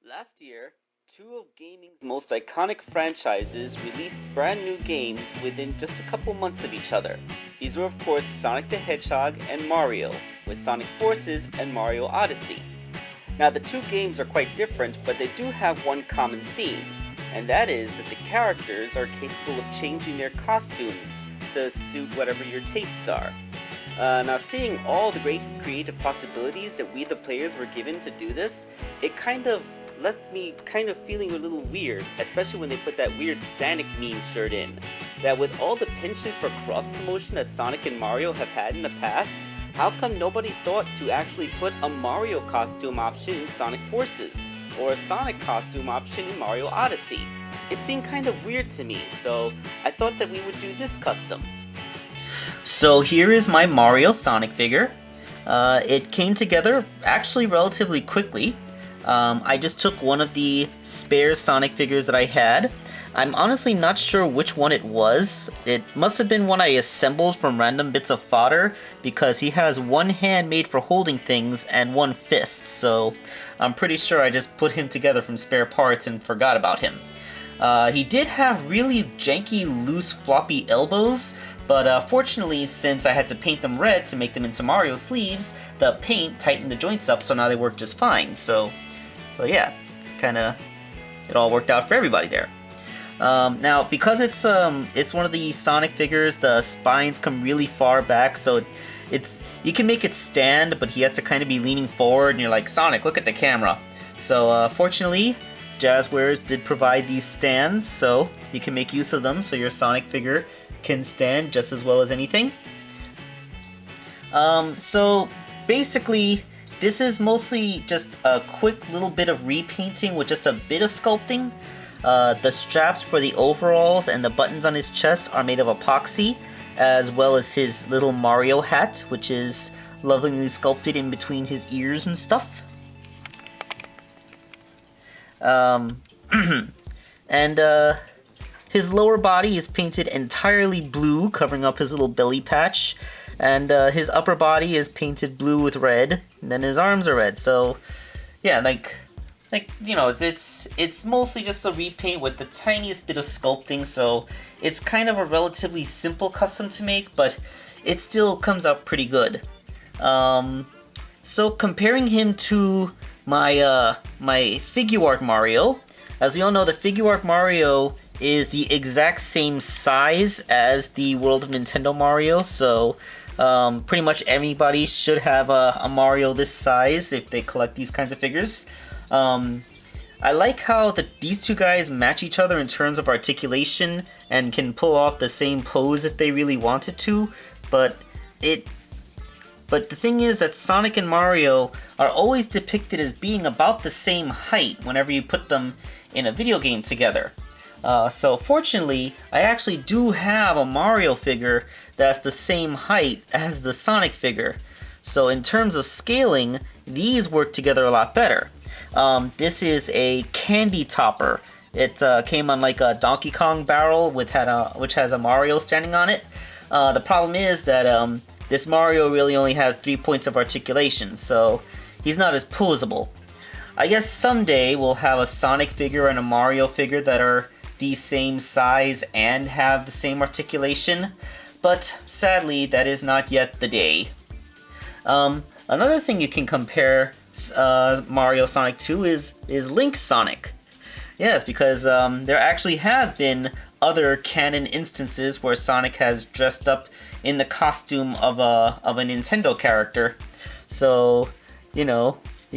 Last year, two of gaming's most iconic franchises released brand new games within just a couple months of each other. These were, of course, Sonic the Hedgehog and Mario, with Sonic Forces and Mario Odyssey. Now, the two games are quite different, but they do have one common theme, and that is that the characters are capable of changing their costumes to suit whatever your tastes are. Now, seeing all the great creative possibilities that we the players were given to do this, it kind of left me kind of feeling a little weird, especially when they put that weird Sonic meme shirt in. That with all the penchant for cross-promotion that Sonic and Mario have had in the past, how come nobody thought to actually put a Mario costume option in Sonic Forces, or a Sonic costume option in Mario Odyssey? It seemed kind of weird to me, so I thought that we would do this custom. So here is my Mario Sonic figure. It came together actually relatively quickly. I just took one of the spare Sonic figures that I had. I'm honestly not sure which one it was. It must have been one I assembled from random bits of fodder, because he has one hand made for holding things and one fist, so I'm pretty sure I just put him together from spare parts and forgot about him. He did have really janky, loose, floppy elbows, but fortunately, since I had to paint them red to make them into Mario sleeves, the paint tightened the joints up, so now they work just fine. So yeah, it all worked out for everybody there. Now, because it's one of the Sonic figures, the spines come really far back, so you can make it stand, but he has to kind of be leaning forward, and you're like, Sonic, look at the camera. So fortunately, Jazwares did provide these stands, so you can make use of them, so your Sonic figure can stand just as well as anything. So basically, this is mostly just a quick little bit of repainting with just a bit of sculpting. The straps for the overalls and the buttons on his chest are made of epoxy, as well as his little Mario hat, which is lovingly sculpted in between his ears and stuff. His lower body is painted entirely blue, covering up his little belly patch, and his upper body is painted blue with red, and then his arms are red. So, yeah, it's mostly just a repaint with the tiniest bit of sculpting. So it's kind of a relatively simple custom to make, but it still comes out pretty good. So comparing him to my figure art Mario, as we all know, the figure art Mario is the exact same size as the World of Nintendo Mario, so pretty much everybody should have a Mario this size if they collect these kinds of figures. I like how these two guys match each other in terms of articulation and can pull off the same pose if they really wanted to, but the thing is that Sonic and Mario are always depicted as being about the same height whenever you put them in a video game together. So fortunately, I actually do have a Mario figure that's the same height as the Sonic figure. So in terms of scaling, these work together a lot better. This is a candy topper. It came on like a Donkey Kong barrel which has a Mario standing on it. The problem is that this Mario really only has 3 points of articulation, so he's not as posable. I guess someday we'll have a Sonic figure and a Mario figure that are the same size and have the same articulation, but sadly that is not yet the day. Another thing you can compare Mario Sonic to is Link's Sonic. Yes, because there actually has been other canon instances where Sonic has dressed up in the costume of a Nintendo character. So, you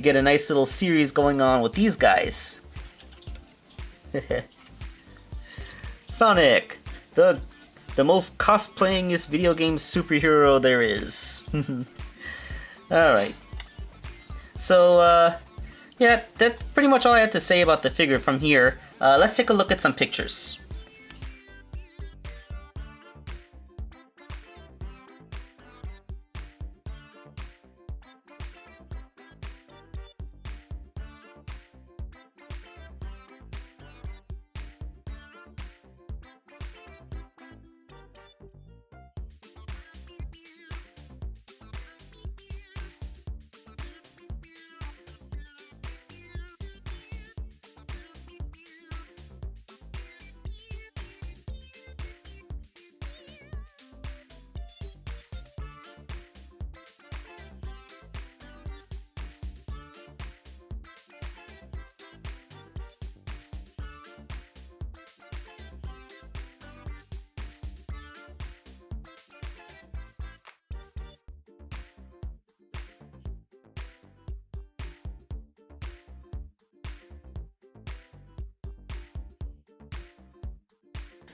get a nice little series going on with these guys. Sonic, the most cosplayingest video game superhero there is. Alright. So, yeah, that's pretty much all I have to say about the figure from here. Let's take a look at some pictures.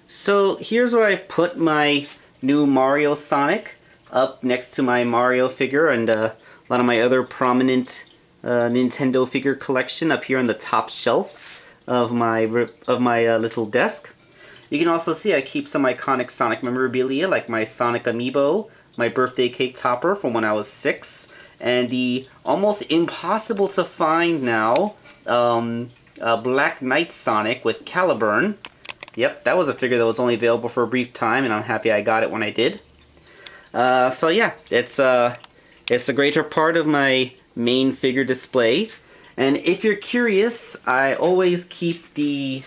So here's where I put my new Mario Sonic, up next to my Mario figure and a lot of my other prominent Nintendo figure collection up here on the top shelf of my little desk. You can also see I keep some iconic Sonic memorabilia like my Sonic amiibo, my birthday cake topper from when I was 6, and the almost impossible to find now Black Knight Sonic with Caliburn. Yep, that was a figure that was only available for a brief time, and I'm happy I got it when I did. So yeah, it's a greater part of my main figure display. And if you're curious, I always keep the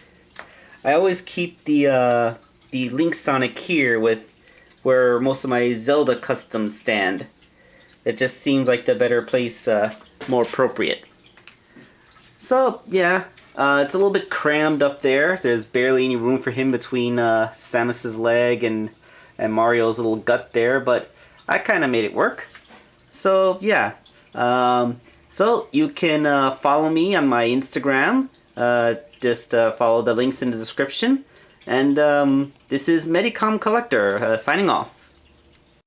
Link Sonic here with where most of my Zelda customs stand. It just seems like the better place, more appropriate. So yeah, it's a little bit crammed up there. There's barely any room for him between Samus's leg and Mario's little gut there, but I kind of made it work. So yeah, so you can follow me on my Instagram. Just follow the links in the description. And this is Medicom Collector signing off.